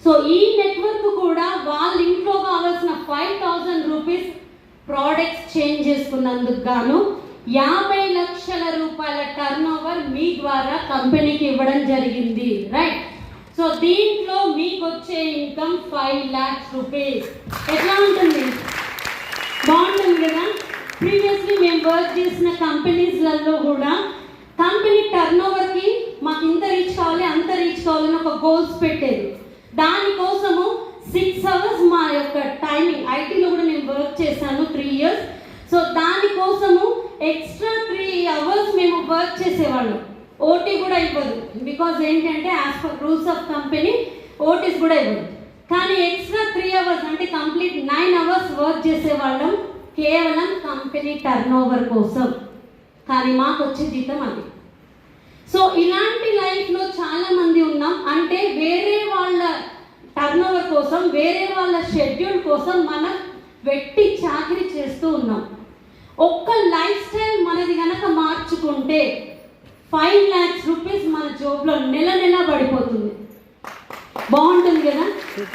సో ఈ నెట్వర్క్ కూడా వాళ్ళ ఇంట్లో కావాల్సిన 5,000 రూపీస్ ప్రోడక్ట్స్ చేంజ్ చేసుకున్నందుకు గాను 50 లక్షల రూపాయల టర్న్ ఓవర్ మీ ద్వారా కంపెనీకి ఇవ్వడం జరిగింది. రైట్. సో దీంట్లో మీకు వచ్చే ఇన్కమ్ 5 lakhs రూపీస్. ఎట్లా ఉంటుంది? బాగుంటుంది కదా. ప్రీవియస్లీ మేము వర్క్ చేసిన కంపెనీస్లలో కూడా కంపెనీ టర్న్ ఓవర్కి మాకు ఇంత రీచ్ కావాలి, అంత రీచ్ కావాలని ఒక గోల్స్ పెట్టేది. దానికోసము 6 hours మా యొక్క టైమింగ్, ఐటీలో కూడా నేను వర్క్ చేశాను 3 years. సో దానికోసము ఎక్స్ట్రా 3 hours మేము వర్క్ చేసేవాళ్ళం. ఓటీ కూడా ఇవ్వదు, బికాజ్ ఏంటంటే as per rules of company ఓటీస్ కూడా ఇవ్వదు. కానీ ఎక్స్ట్రా 3 hours అంటే కంప్లీట్ 9 hours వర్క్ చేసేవాళ్ళం కేవలం కంపెనీ టర్న్ ఓవర్ కోసం. కానీ మాకు వచ్చే జీతం అది. సో ఇలాంటి లైఫ్లో చాలా మంది ఉన్నాం. అంటే వేరే వాళ్ళ టర్న్ ఓవర్ కోసం, వేరే వాళ్ళ షెడ్యూల్ కోసం మనం వెట్టి చాకరీ చేస్తూ ఉన్నాం. ఒక్క లైఫ్ స్టైల్ మనది కనుక మార్చుకుంటే 5 lakhs రూపీస్ మన జోబ్లో నెల నెల పడిపోతుంది. బాగుంటుంది కదా.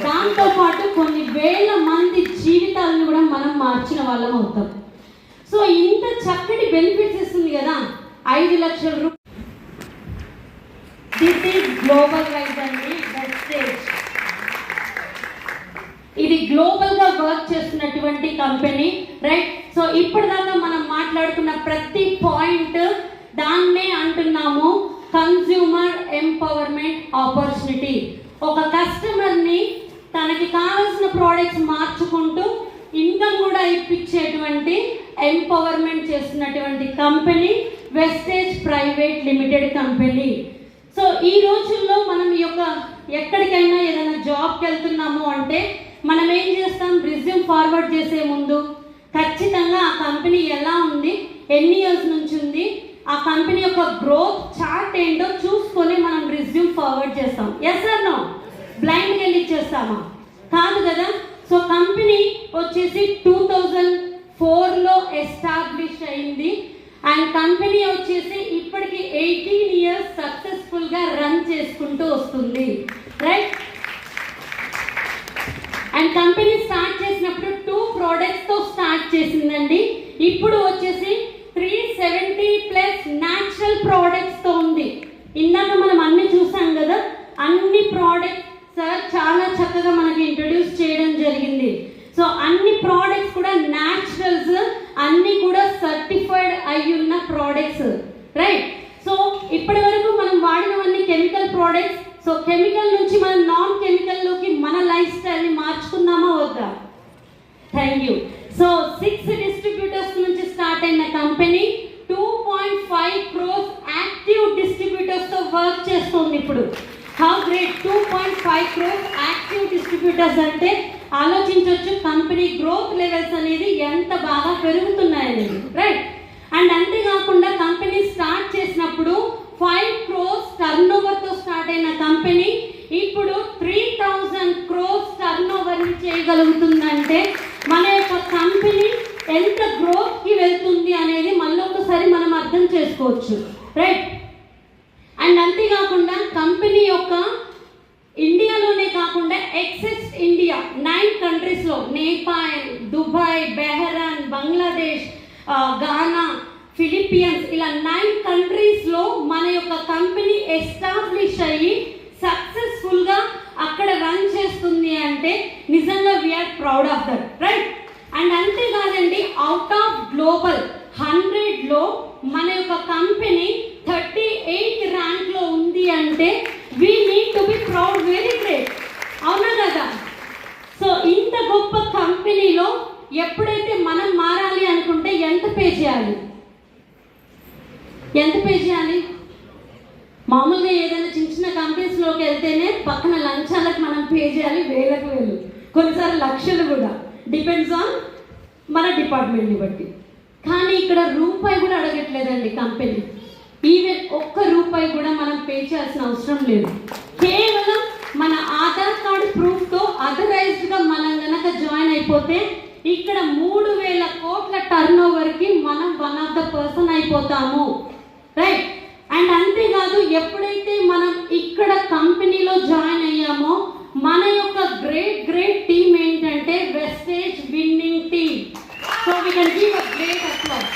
దాంతో పాటు కొన్ని వేల మంది జీవితాలను కూడా మనం మార్చిన వాళ్ళం అవుతాం. సో ఇంత చక్కటి బెనిఫిట్స్ ఇస్తుంది కదా 5 లక్షల రూపాయలు. దిస్ ఈజ్ గ్లోబల్ రైజ్ అండి. వెస్టేజ్ ఇది గ్లోబల్గా వర్క్ చేస్తున్నటువంటి కంపెనీ. రైట్. సో ఇప్పటిదాకా మనం మాట్లాడుకున్న ప్రతి పాయింట్ దాన్నే అంటున్నాము కన్స్యూమర్ ఎంపవర్మెంట్ ఆపర్చునిటీ. ఒక కస్టమర్ని తనకి కావాల్సిన ప్రోడక్ట్స్ మార్చుకుంటూ ఇన్కమ్ కూడా ఇప్పించేటువంటి ఎంపవర్మెంట్ చేస్తున్నటువంటి company Vestige private limited company. So ఈ రోజుల్లో మనం ఈ యొక్క ఎక్కడికైనా ఏదైనా జాబ్కి వెళ్తున్నాము అంటే మనం ఏం చేస్తాం? రిజ్యూమ్ ఫార్వర్డ్ చేసే ముందు ఖచ్చితంగా ఆ కంపెనీ ఎలా ఉంది, ఎన్ని ఇయర్స్ నుంచి ఉంది, ఆ కంపెనీ యొక్క గ్రోత్ చార్ట్ ఏంటో చూసుకొని మనం రిజ్యూమ్ ఫార్వర్డ్ చేస్తాం. Yes or no? బ్లైండ్గా వెళ్ళి ఇచ్చేస్తామా? కాదు కదా. సో కంపెనీ వచ్చేసి 2004లో ఎస్టాబ్లిష్ అయింది. అండ్ కంపెనీ వచ్చేసి ఇప్పటికి 18 years సక్సెస్ఫుల్గా రన్ చేసుకుంటూ వస్తుంది. రైట్. అండ్ కంపెనీ స్టార్ట్ చేసినప్పుడు 2 productsతో స్టార్ట్ చేసిందండి. ఇప్పుడు వచ్చేసి 370+ న్యాచురల్ ప్రోడక్ట్స్తో ఉంది. ఇందాక మనం అన్ని చూసాం కదా, అన్ని ప్రోడక్ట్స్ సార్ చాలా చక్కగా మనకి ఇంట్రడ్యూస్ చేయడం జరిగింది. సో అన్ని ప్రోడక్ట్స్ కూడా న్యాచురల్స్, అన్ని కూడా సర్టిఫైడ్ అయ్యున్న ప్రోడక్ట్స్. రైట్. సో ఇప్పటి వరకు మనం వాడినవన్నీ కెమికల్ ప్రోడక్ట్స్. సో కెమికల్ నుంచి మనం నాన్ కెమికల్లోకి మన లైఫ్ స్టైల్ని మార్చుకుందామా వద్దా? Thank you. సో 6 డిస్ట్రిబ్యూటర్స్ నుంచి స్టార్ట్ అయిన కంపెనీ 2.5 crores యాక్టివ్ డిస్ట్రిబ్యూటర్స్తో వర్క్ చేస్తుంది ఇప్పుడు. How great! 2.5 crores active distributors అంటే ఆలోచించవచ్చు కంపెనీ గ్రోత్ లెవెల్స్ అనేది ఎంత బాగా పెరుగుతున్నాయనేది, రైట్. అండ్ అంతేకాకుండా కంపెనీ స్టార్ట్ చేసినప్పుడు 5 crores టర్న్ ఓవర్తో స్టార్ట్ అయిన కంపెనీ ఇప్పుడు 3000 crores టర్న్ ఓవర్ని చేయగలుగుతుందంటే మన యొక్క కంపెనీ ఎంత గ్రోత్కి వెళ్తుంది అనేది మళ్ళీ ఒకసారి మనం అర్థం చేసుకోవచ్చు, రైట్. అండ్ అంతేకాకుండా కంపెనీ యొక్క ఇండియాలోనే కాకుండా ఎక్సెస్ ఇండియా 9 కంట్రీస్లో నేపాల్, దుబాయ్, బెహ్రాన్, బంగ్లాదేశ్, గానా, ఫిలిపియన్స్ ఇలా 9 కంట్రీస్లో మన యొక్క కంపెనీ ఎస్టాబ్లిష్ అయ్యి సక్సెస్ఫుల్గా అక్కడ రన్ చేస్తుంది అంటే నిజంగా we are proud of that, right. And అంతేకాదండి అవుట్ ఆఫ్ గ్లోబల్ 100లో మన యొక్క కంపెనీ 38th ర్యాంక్లో ఉంది అంటే we need to be proud, very great, అవునా కదా. సో ఇంత గొప్ప కంపెనీలో ఎప్పుడైతే మనం మారాలి అనుకుంటే ఎంత పే చేయాలి? మామూలుగా ఏదైనా చిన్న చిన్న కంపెనీస్లోకి వెళ్తేనే పక్కన లంచాలకు మనం పే చేయాలి వేలకు వేలు, కొన్నిసార్లు లక్షలు కూడా, డిపెండ్స్ ఆన్ మన డిపార్ట్మెంట్ని బట్టి. కానీ ఇక్కడ రూపాయి కూడా అడగట్లేదండి కంపెనీ, ఈవెన్ ఒక్క రూపాయి కూడా మనం పే చేయాల్సిన అవసరం లేదు. కేవలం మన ఆధార్ కార్డు ప్రూఫ్తో అథరైజ్డ్గా మనం గనక జాయిన్ అయిపోతే ఇక్కడ 3000 కోట్ల టర్న్ ఓవర్కి మనం వన్ ఆఫ్ ద పర్సన్ అయిపోతాము, రైట్. అండ్ అంతేకాదు ఎప్పుడైతే మనం ఇక్కడ కంపెనీలో జాయిన్ అయ్యామో మన యొక్క గ్రేట్ టీమ్ ఏంటంటే Vestige winning team. So we can give a great applause.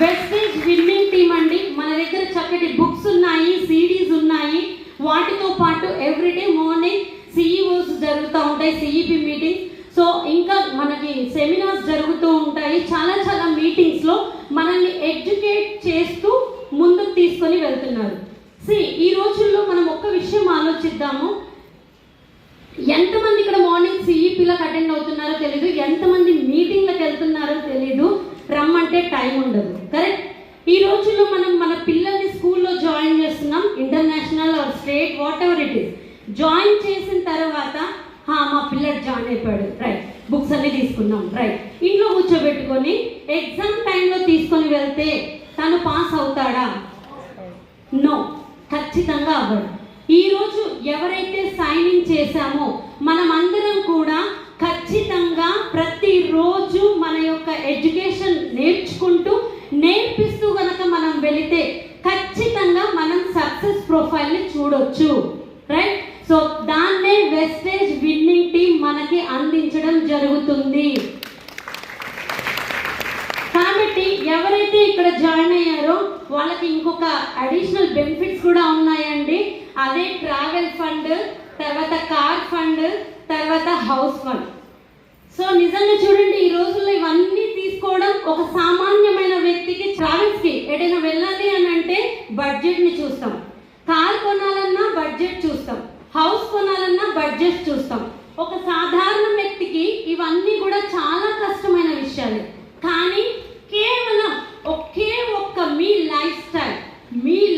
Vestige winning team అండి, మన దగ్గర చక్కటి బుక్స్ ఉన్నాయి, సిడీస్ ఉన్నాయి. వాటితో పాటు ఎవ్రీడే మార్నింగ్ సిఇఓస్ జరుగుతూ ఉంటాయి, సిఇపి మీటింగ్స్. సో ఇంకా మనకి సెమినార్స్ జరుగుతూ ఉంటాయి. చాలా మీటింగ్స్లో మనల్ని ఎడ్యుకేట్ చేస్తూ ముందుకు తీసుకొని వెళ్తున్నారు. ఈ రోజుల్లో మనం ఒక్క విషయం ఆలోచిద్దాము. ఎంతమంది ఇక్కడ మార్నింగ్ సిఇపిలకు అటెండ్ అవుతున్నారో తెలీదు, ఎంతమంది మీటింగ్లకు వెళ్తున్నారో తెలీదు, రమ్మంటే టైం ఉండదు, కరెక్ట్. ఈ రోజుల్లో మనం మన పిల్లల్ని స్కూల్లో జాయిన్ చేస్తున్నాం, international or state what ever it is. Join చేసిన తర్వాత మా పిల్లడు జాయిన్ అయిపోయాడు, రైట్, బుక్స్ అన్ని తీసుకున్నాం, రైట్. ఇంట్లో కూర్చోబెట్టుకొని ఎగ్జామ్ టైంలో తీసుకొని వెళ్తే తను పాస్ అవుతాడా? నో, ఖచ్చితంగా అవ్వడు. ఈరోజు ఎవరైతే సైన్ ఇన్ చేశామో మనమందరం కూడా ఖచ్చితంగా ప్రతిరోజు మన యొక్క ఎడ్యుకేషన్ నేర్పిస్తూ గనక మనం వెళితే ఖచ్చితంగా మనం సక్సెస్ ప్రొఫైల్ని చూడొచ్చు, రైట్. సో దాన్నే వెస్టేజ్ విన్నింగ్ టీమ్ మనకి అందించడం జరుగుతుంది. కాబట్టి ఎవరైతే ఇక్కడ జాయిన్ అయ్యారో వాళ్ళకి ఇంకొక అడిషనల్ బెనిఫిట్స్ కూడా ఉన్నాయండి. అదే ట్రావెల్ ఫండ్, తర్వాత కార్ ఫండ్, తర్వాత హౌస్ ఫండ్. సో నిజంగా చూడండి, ఈ రోజుల్లో ఇవన్నీ తీసుకోవడం ఒక సామాన్యమైన వ్యక్తికి ట్రావెల్స్కి ఎటైనా వెళ్ళాలి అని అంటే బడ్జెట్ని చూస్తాం, కార్ కొనాలన్నా బడ్జెట్ చూస్తాం, హౌస్ కొనాలన్నా బడ్జెట్ చూస్తాం. ఒక సాధారణ వ్యక్తికి ఇవన్నీ కూడా చాలా కష్టమైన విషయాలు. కానీ కేవలం ఒకే ఒక్క మీ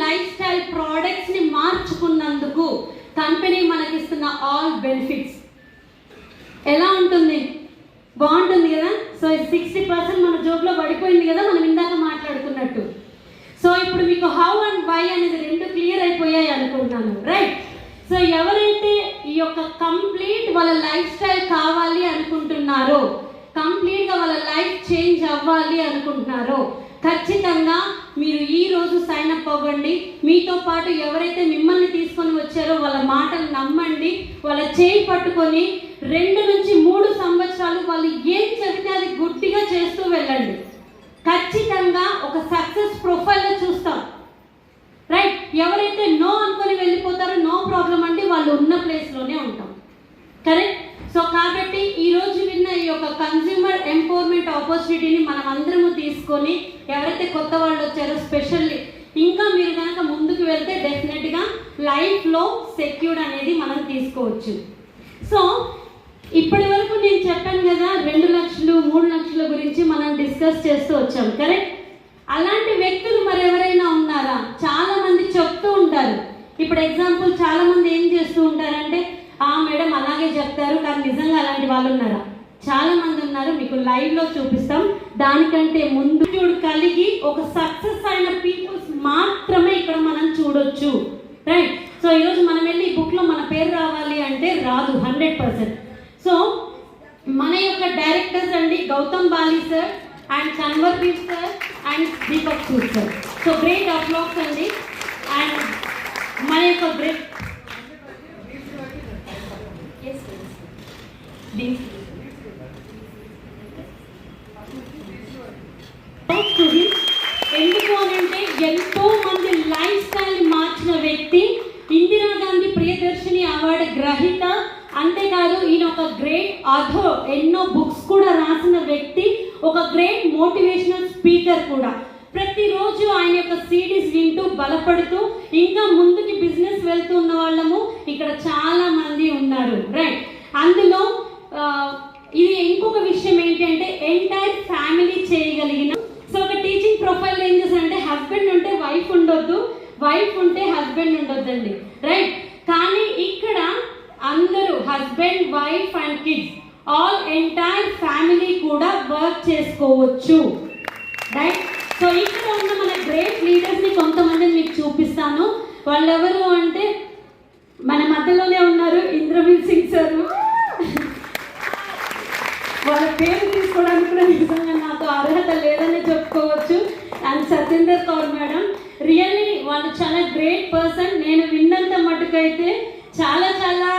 లైఫ్ స్టైల్ ప్రోడక్ట్స్ని మార్చుకున్నందుకు కంపెనీ మనకిస్తున్న ఆల్ బెనిఫిట్స్ ఎలా ఉంటుంది? బాగుంటుంది కదా. సో 60% మన జోబులో పడిపోయింది కదా, మనం ఇందాక మాట్లాడుకున్నట్టు. సో ఇప్పుడు మీకు హౌ అండ్ వై అనేది 2 క్లియర్ అయిపోయాయి అనుకుంటున్నాను, రైట్. సో ఎవరైతే ఈ యొక్క కంప్లీట్ వాళ్ళ లైఫ్ స్టైల్ కావాలి అనుకుంటున్నారో, కంప్లీట్గా వాళ్ళ లైఫ్ చేంజ్ అవ్వాలి అనుకుంటున్నారో ఖచ్చితంగా మీరు ఈ రోజు సైన్ అప్ అవ్వండి. మీతో పాటు ఎవరైతే మిమ్మల్ని తీసుకొని వచ్చారో వాళ్ళ మాటలు నమ్మండి, వాళ్ళ చేయి పట్టుకొని 2 నుంచి 3 సంవత్సరాలు వాళ్ళు ఏం చెబితే అది గుడ్డిగా చేస్తూ వెళ్ళండి. ఖచ్చితంగా ఒక సక్సెస్ ప్రొఫైల్లో చూస్తాం, రైట్. ఎవరైతే నో అనుకొని వెళ్ళిపోతారో నో ప్రాబ్లం అండి, వాళ్ళు ఉన్న ప్లేస్లోనే ఉంటాం, కరెక్ట్. సో కాబట్టి ఈరోజు విన్న ఈ యొక్క కన్స్యూమర్ ఎంపవర్మెంట్ ఆపర్చునిటీని మనం అందరము తీసుకొని ఎవరైతే కొత్త వాళ్ళు వచ్చారో స్పెషల్లీ ఇంకా మీరు కనుక ముందుకు వెళ్తే డెఫినెట్గా లైఫ్లో సెక్యూర్డ్ అనేది మనం తీసుకోవచ్చు. సో ఇప్పటి వరకు నేను చెప్పాను కదా 2 లక్షలు 3 లక్షల గురించి మనం డిస్కస్ చేస్తూ వచ్చాం, కరెక్ట్. అలాంటి వ్యక్తులు మరెవరైనా ఉన్నారా? చాలా మంది చెప్తూ ఉంటారు. ఇప్పుడు ఎగ్జాంపుల్ చాలా మంది ఏం చేస్తూ ఉంటారంటే మేడం అలాగే చెప్తారు, కానీ నిజంగా అలాంటి వాళ్ళు ఉన్నారా? చాలా మంది ఉన్నారు, మీకు లైవ్ లో చూపిస్తాం. దానికంటే ముందు కలిగి ఒక సక్సెస్ అయిన పీపుల్స్ మాత్రమే ఇక్కడ మనం చూడొచ్చు, రైట్? సో ఈరోజు మనం వెళ్ళి ఈ బుక్ లో మన పేరు రావాలి అంటే రాదు 100%. సో మన యొక్క డైరెక్టర్స్ అండి Gautam Bali sir and Kanwarbir sir and Deepak Sood sir. So great applause అండి. అండ్ మన యొక్క గ్రేట్ ఎందుకు అని అంటే ఎంతో మంది లైఫ్ స్టైల్ మార్చిన వ్యక్తి, ఇందిరాగాంధీ ప్రియదర్శిని అవార్డు గ్రహీత, అంతేకాదు ఈయన ఒక గ్రేట్ ఆథర్, ఎన్నో బుక్స్ కూడా రాసిన వ్యక్తి, ఒక గ్రేట్ మోటివేషనల్ స్పీకర్ కూడా. ప్రతిరోజు ఆయన యొక్క సిడీస్ వింటూ బలపడుతూ ఇంకా ముందుకి బిజినెస్ వెళ్తున్న వాళ్ళము ఇక్కడ చాలా మంది ఉన్నారు, రైట్? అందులో ఇది ఇంకొక విషయం ఏంటి అంటే ఎంటైర్ ఫ్యామిలీ చేయగలిగిన. సో ఒక టీచింగ్ ప్రొఫైల్ ఏం చేశారంటే హస్బెండ్ ఉంటే వైఫ్ ఉండొద్దు, వైఫ్ ఉంటే హస్బెండ్ ఉండొద్దండి, రైట్? కానీ ఇక్కడ అందరూ husband, wife and kids all entire family కూడా వర్క్ చేసుకోవచ్చు, రైట్? సో ఇక్కడ ఉన్న మన గ్రేట్ లీడర్స్ ని కొంతమందిని మీకు చూపిస్తాను. వాళ్ళు ఎవరు అంటే మన మధ్యలోనే ఉన్నారు ఇంద్రవీర్ సింగ్ సార్. వాళ్ళ పేరు తీసుకోవడానికి కూడా నిజంగా నాకు అర్హత లేదని చెప్పుకోవచ్చు. And Satyender Kaur madam, really వాళ్ళు చాలా గ్రేట్ పర్సన్. నేను విన్నంత మటుకైతే చాలా చాలా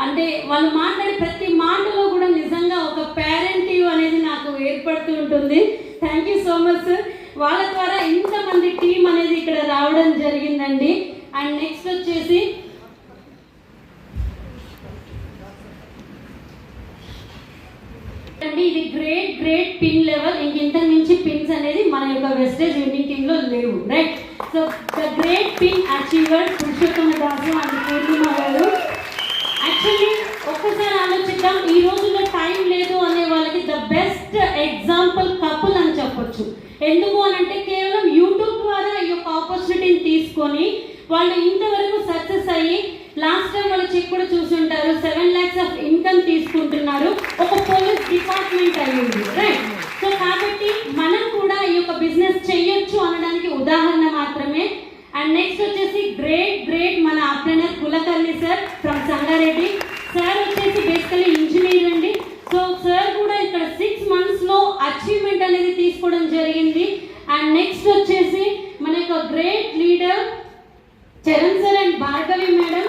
అంటే వాళ్ళు మాట్లాడే ప్రతి మాటలో కూడా నిజంగా ఒక పేరెంటివ్ అనేది నాకు ఏర్పడుతూ ఉంటుంది. Thank you so much sir. వాళ్ళ ద్వారా ఇంతమంది టీం అనేది ఇక్కడ రావడం జరిగిందండి. అండ్ నెక్స్ట్ వచ్చేసి అండి ఇది గ్రేట్ గ్రేట్ పిన్ లెవెల్. ఇంత నుంచి పిన్స్ అనేది మన యొక్క వెస్టేజ్ విన్నింగ్ టీమ్ లో లేవు, right? So the great pin achiever Purushottama Dasu and Purnima గారు. యాక్చువల్లీ ఒక్కసారి ఆలోచిద్దాం, ఈ రోజుల్లో టైం లేదు అనే వాళ్ళకి ద బెస్ట్ ఎగ్జాంపుల్ కపుల్ అని చెప్పొచ్చు. ఎందుకు అని అంటే కేవలం యూట్యూబ్ ద్వారా ఈ యొక్క ఆపర్చునిటీని తీసుకొని వాళ్ళు ఇంతవరకు సక్సెస్ అయ్యి లాస్ట్ టైం వాళ్ళు చెక్ కూడా చూసుంటారు, 7 lakhs ఆఫ్ ఇన్కమ్ తీసుకుంటున్నారు, ఒక పోలీస్ డిపార్ట్మెంట్ అయ్యింది, రైట్? సో కాబట్టి మనం కూడా ఈ యొక్క బిజినెస్ చేయొచ్చు అనడానికి ఉదాహరణ మాత్రమే. అండ్ నెక్స్ట్ వచ్చేసి గ్రేట్ గ్రేట్ మన upliner Kulkarni sir from Sangareddy. Sir వచ్చేసి బేసికలీ ఇంజనీర్ అండి. సో సార్ కూడా ఇక్కడ 6 months లో అచీవ్మెంట్ అనేది తీసుకోవడం జరిగింది. అండ్ నెక్స్ట్ వచ్చేసి మన యొక్క great leader Charan sir and Bhargavi madam.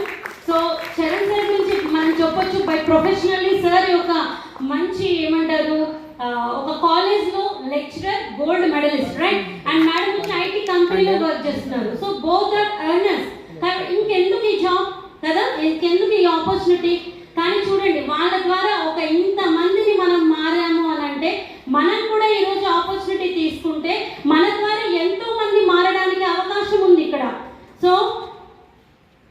So Charan sir గురించి మనం చెప్పొచ్చు బై ప్రొఫెషనల్లీ సార్ యొక్క మంచి ఏమంటారు ఒక కాలేజ్ లో lecturer, gold medalist, right? And madam వచ్చి ఐటీ కంపెనీలో వర్క్ చేస్తున్నారు. So both are earners. ఇంకెందుకు ఈ జాబ్ కదా, ఇంకెందుకు ఈ ఆపర్చునిటీ? కానీ చూడండి వాళ్ళ ద్వారా ఒక ఇంతమందిని మనం మారాము అని అంటే మనం కూడా ఈరోజు ఆపర్చునిటీ తీసుకుంటే మన ద్వారా ఎంతో మంది మారడానికి అవకాశం ఉంది ఇక్కడ. సో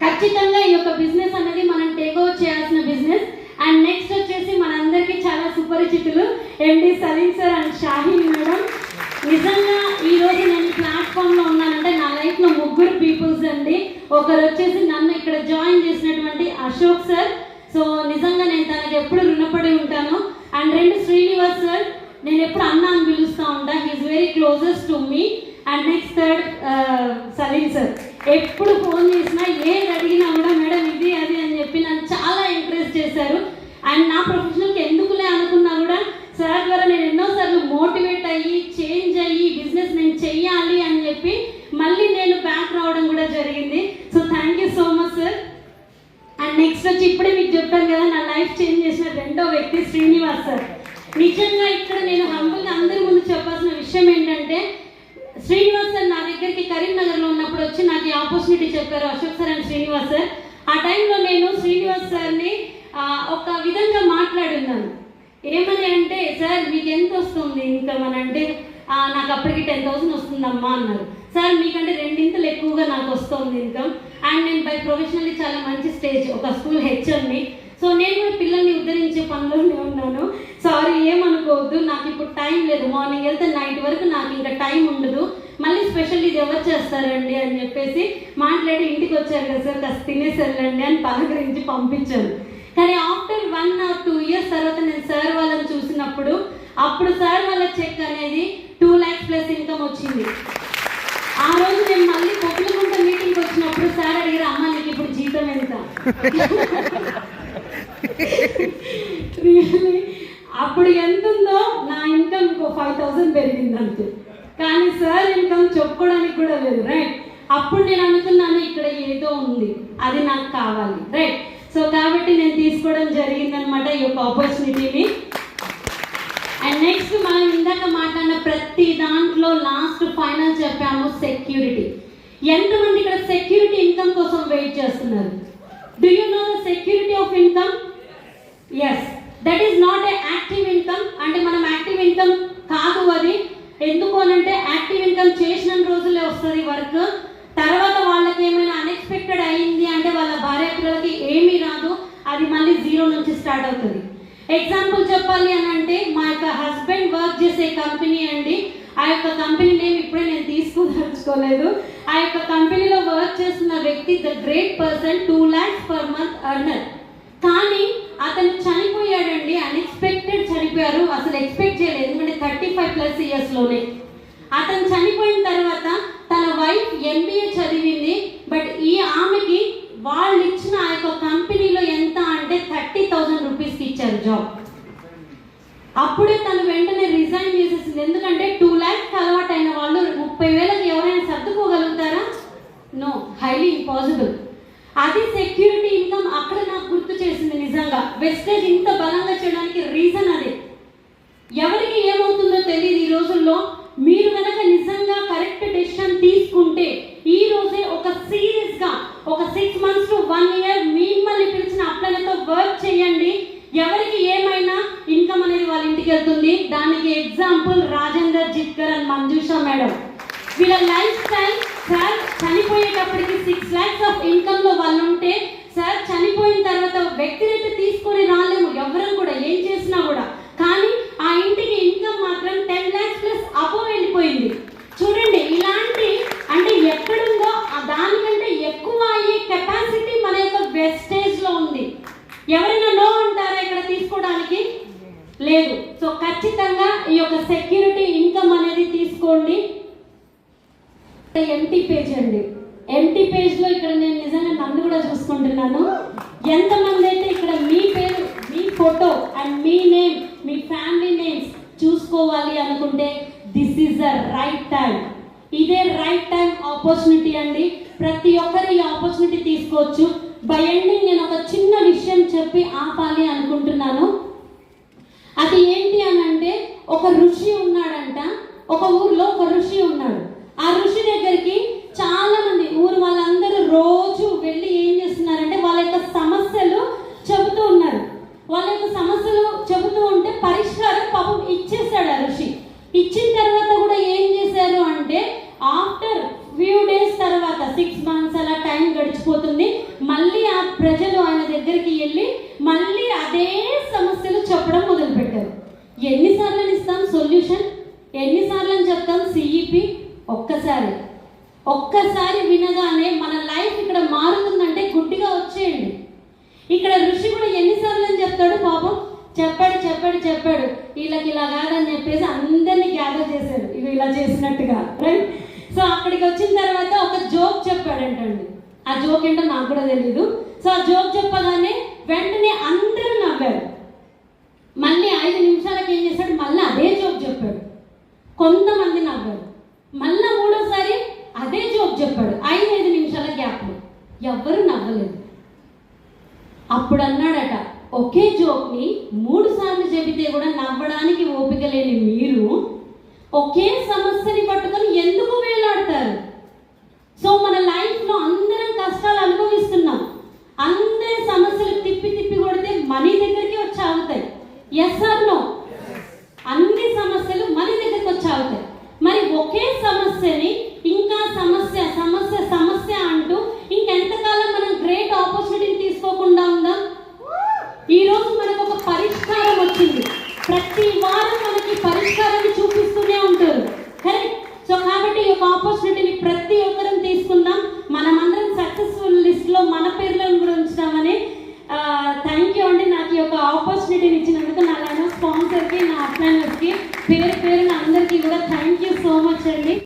ఖచ్చితంగా ఈ యొక్క బిజినెస్ అనేది మనం టేక్ ఓవర్ చేయాల్సిన బిజినెస్. అండ్ నెక్స్ట్ వచ్చేసి మనందరికీ చాలా సుపరిచితులు MD Saleem sir and Shaheen madam. నిజంగా ఈ రోజు నేను ప్లాట్ఫామ్ లో ఉన్నానంటే నా లైఫ్ లో 3 పీపుల్స్ అండి. ఒకరు వచ్చేసి నన్ను ఇక్కడ జాయిన్ చేసినటువంటి అశోక్ సార్. సో నిజంగా నేను తనకి ఎప్పుడు రుణపడి ఉంటాను. అండ్ 2 శ్రీనివాస్ సార్, నేను ఎప్పుడు అన్న అని పిలుస్తూ ఉంటాను, he is very closest to me. And next 3rd Salim sir, ఎప్పుడు ఫోన్ చేసినా ఏది అడిగినా కూడా మేడం ఇది అది అని చెప్పి నన్ను చాలా ఎంకరేజ్ చేశారు. అండ్ నా ప్రొఫెషనల్కి ఎందుకులే అనుకున్నా కూడా సార్ ద్వారా నేను ఎన్నోసార్లు మోటివేట్ అయ్యి చేంజ్ అయ్యి బిజినెస్ నేను చెయ్యాలి అని చెప్పి మళ్ళీ నేను బ్యాక్ రావడం కూడా జరిగింది. So thank you so much sir. And next వచ్చి ఇప్పుడే మీకు చెప్పాను కదా నా లైఫ్ చేంజ్ చేసిన 2వ వ్యక్తి శ్రీనివాస్ సార్. నిజంగా ఇక్కడ నేను హంబుల్గా అందరి ముందు చెప్పాల్సిన విషయం ఏంటంటే శ్రీనివాస్ సార్ నా దగ్గరికి కరీంనగర్లో ఉన్నప్పుడు వచ్చి నాకు ఈ ఆపర్చునిటీ చెప్పారు, Ashok sir and Srinivas sir. ఆ టైంలో నేను శ్రీనివాస్ సార్ని ఒక విధంగా మాట్లాడున్నాను. ఏమని అంటే సార్ మీకు ఎంత వస్తుంది ఇన్కమ్ అని అంటే నాకు అప్పటికి 10,000 వస్తుందమ్మా అన్నారు. సార్ మీకంటే 2 ఇంతలు ఎక్కువగా నాకు వస్తుంది ఇన్కమ్. అండ్ నేను బై ప్రొఫెషనల్లీ చాలా మంచి స్టేజ్ ఒక స్కూల్ హెచ్ఎంని. సో నేను కూడా పిల్లల్ని ఉద్ధరించే పనిలోనే ఉన్నాను. సారీ ఏమనుకోవద్దు, నాకు ఇప్పుడు టైం లేదు, మార్నింగ్ వెళ్తే నైట్ వరకు నాకు ఇంకా టైం ఉండదు. మళ్ళీ మళ్ళీ స్పెషల్ ఇది ఎవరు చేస్తారండి అని చెప్పేసి మాట్లాడి ఇంటికి వచ్చారు కదా సార్ కాస్త తినేసి వెళ్ళండి అని పలకరించి పంపించాను. కానీ ఆఫ్టర్ 1 or 2 years తర్వాత నేను సార్ వాళ్ళని చూసినప్పుడు అప్పుడు సార్ వాళ్ళ చెక్ అనేది 2 lakhs ప్లస్ ఇన్కమ్ వచ్చింది. ఆ రోజు నేను మళ్ళీ పొక్కులగుంట మీటింగ్కి వచ్చినప్పుడు సార్ అడిగారు, అమ్మ నీకు ఇప్పుడు జీతం ఎంత? రియల్లీ అప్పుడు ఎంత ఉందో నా ఇన్కమ్ ఇంకో 5,000 పెరిగింది అంతే. కానీ సార్ ఇన్కమ్ చెప్పుకోవడానికి కూడా లేదు, రైట్? అప్పుడు నేను అనుకున్నాను ఇక్కడ ఏదో ఉంది, అది నాకు కావాలి, రైట్? సో కాబట్టి నేను తీసుకోవడం జరిగిందనమాట ఈ యొక్క ఆపర్చునిటీని. అండ్ నెక్స్ట్ మనం ఇందాక మాట్లాడిన ప్రతి దాంట్లో లాస్ట్ ఫైనల్ చెప్పాము సెక్యూరిటీ. ఎంతమంది ఇక్కడ సెక్యూరిటీ ఇన్కమ్ కోసం వెయిట్ చేస్తున్నారు? Do you know the security of income? Yes, that is not a active income. అంటే మనం యాక్టివ్ ఇన్కమ్ కాదు అది. ఎందుకు అనంటే యాక్టివ్ ఇన్కమ్ చేసిన రోజులే వస్తుంది వర్క్, తర్వాత వాళ్ళకి ఏమైనా అన్ఎక్స్పెక్టెడ్ అయింది అంటే వాళ్ళ భార్య పిల్లలకి ఏమీ రాదు, అది మళ్ళీ 0 నుంచి స్టార్ట్ అవుతుంది. ఎగ్జాంపుల్ చెప్పాలి అని అంటే మా యొక్క హస్బెండ్ వర్క్ చేసే కంపెనీ అండి, ఆ యొక్క కంపెనీ నేమ్ ఇప్పుడే నేను తీసుకోదలుచుకోలేదు. ఆ యొక్క కంపెనీలో వర్క్ చేస్తున్న వ్యక్తి the great person, 2 lakhs per month earner. కానీ అతను చనిపోయాడండి, అన్ఎక్స్పెక్టెడ్ చనిపోయారు, అసలు ఎక్స్పెక్ట్ చేయలేదు. ఎందుకంటే 35+ yearsలోనే అతను చనిపోయిన తర్వాత తన వైఫ్ MBA చదివింది. బట్ ఈ ఆమెకి వాళ్ళు ఇచ్చిన ఆ యొక్క కంపెనీలో ఎంత అంటే 30,000 రూపీస్కి ఇచ్చారు జాబ్. అప్పుడే తను వెంటనే రిజైన్ చేసేసింది. ఎందుకంటే 2 lakhs అలవాటు అయిన వాళ్ళు 30,000కి ఎవరైనా సర్దుకోగలుగుతారా? No, highly impossible. అది సెక్యూరిటీ ఇన్కమ్. అక్కడ నాకు గుర్తు చేసింది నిజంగా వెస్టేజ్ ఇంత బలంగా చేయడానికి రీజన్ అదే. ఎవరికి ఏమవుతుందో తెలియదు ఈ రోజుల్లో. మీరు కనుక నిజంగా కరెక్ట్ డెసిషన్ తీసుకుంటే ఈ రోజే ఒక సీరియస్గా ఒక 6 months to 1 year మిమ్మల్ని పిలిచిన అప్లైలతో వర్క్ చేయండి. ఎవరికి ఏమైనా ఇన్కమ్ అనేది వాళ్ళ ఇంటికి వెళ్తుంది. దానికి example Rajender Jitkar and Manjusha madam. వీళ్ళ లైఫ్ స్టైల్, సార్ చనిపోయేటప్పటికి 6 lakhs ఆఫ్ ఇన్కమ్లో వాళ్ళు ఉంటే, సార్ చనిపోయిన తర్వాత వ్యక్తిని తీసుకొని రాలేము ఎవరు కూడా ఏం చేసినా కూడా. కానీ ఆ ఇంటికి ఇన్కమ్ మాత్రం 10 lakhs ప్లస్ అబోవ్ వెళ్ళిపోయింది. చూడండి, ఇలాంటి అంటే ఎక్కడుందో దానికంటే ఎక్కువ అయ్యే కెపాసిటీ మన యొక్క వెస్టేజ్లో ఉంది. ఎవరైనా నో అంటారా ఇక్కడ తీసుకోవడానికి? లేదు. సో ఖచ్చితంగా ఈ యొక్క సెక్యూరిటీ ఇన్కమ్ అనేది తీసుకోండి. ఎంటీ పేజ్ అండి, ఎంటీ పేజ్లో ఇక్కడ నేను నిజంగా నన్ను కూడా చూసుకుంటున్నాను. ఎంతమంది అయితే ఇక్కడ మీ పేరు, మీ ఫోటో అండ్ మీ నేమ్, మీ ఫ్యామిలీ నేమ్స్ చూసుకోవాలి అనుకుంటే this is the right time. ఇదే రైట్ టైం ఆపర్చునిటీ అండి. ప్రతి ఒక్కరు ఈ ఆపర్చునిటీ తీసుకోవచ్చు. బై ఎండింగ్ నేను ఒక చిన్న విషయం చెప్పి ఆపాలి అనుకుంటున్నాను. అది ఏంటి అని అంటే, ఒక ఋషి ఉన్నాడంట. ఒక ఊర్లో ఒక ఋషి ఉన్నాడు. ఆ ఋషి దగ్గరికి చాలా మంది ఊరు వాళ్ళందరూ రోజు వెళ్ళి ఏం చేస్తున్నారంటే వాళ్ళ యొక్క సమస్యలు చెబుతూ ఉన్నారు. వాళ్ళ యొక్క సమస్యలు చెబుతూ ఉంటే పరిష్కారం పాపం ఇచ్చేసాడు ఆ ఋషి. ఇచ్చిన తర్వాత కూడా ఏం చేశారు అంటే ఆఫ్టర్ ఫ్యూ డేస్ తర్వాత 6 months అలా టైం గడిచిపోతుంది. మళ్ళీ ఆ ప్రజలు ఆయన దగ్గరికి వెళ్ళి మళ్ళీ అదే సమస్యలు చెప్పడం మొదలుపెట్టారు. ఎన్నిసార్లు ఇస్తాం సొల్యూషన్? ఎన్నిసార్లు అని చెప్తాం సిఈపి? ఒక్కసారి వినగానే మన లైఫ్ ఇక్కడ మారుతుందంటే గుడ్డిగా వచ్చేయండి. ఇక్కడ ఋషి కూడా ఎన్నిసార్లు అని చెప్తాడు పాపం. చెప్పాడు వీళ్ళకి ఇలా కాదని చెప్పేసి అందరినీ గ్యాదర్ చేశాడు, ఇవి ఇలా చేసినట్టుగా, రైట్? సో అక్కడికి వచ్చిన తర్వాత ఒక జోక్ చెప్పాడంటండి. ఆ జోక్ ఏంటో నాకు కూడా తెలీదు. సో ఆ జోక్ చెప్పగానే వెంటనే అందరూ నవ్వారు. మళ్ళీ 5 నిమిషాలకి ఏం చేశాడు, మళ్ళీ అదే జోక్ చెప్పాడు. కొంతమంది నవ్వారు. మళ్ళీ 3వసారి అదే జోక్ చెప్పాడు. 5 నిమిషాల గ్యాప్లో ఎవ్వరు నవ్వలేదు. అప్పుడు అన్నాడట, ఒకే జోక్ని 3 సార్లు చెబితే కూడా నవ్వడానికి ఓపిక లేని మీరు ఒకే సమస్యని పట్టుకొని ఎందుకు వేలాడతారు? సో మన లైఫ్లో అందరం కష్టాలు అనుభవిస్తున్నాం. అందరి సమస్యలు తిప్పి కొడితే మనీ దగ్గరికి వచ్చి ఆగుతాయి. Yes or no? అన్ని సమస్యలు మనీ దగ్గరికి వచ్చి ఆగుతాయి. మరి ఒకే సమస్యని ఇంకా సమస్య అంటూ ఇంకెంతకాలం మనం గ్రేట్ ఆపర్చునిటీని తీసుకోకుండా ఉందాం? ఈరోజు మనకు ఒక పరిష్కారం వచ్చింది. ప్రతి వారం మనకి పరిష్కారాన్ని చూపిస్తూనే ఉంటారు, కరెక్ట్? సో కాబట్టి ఈ యొక్క ఆపర్చునిటీ సో మచ్ అండి.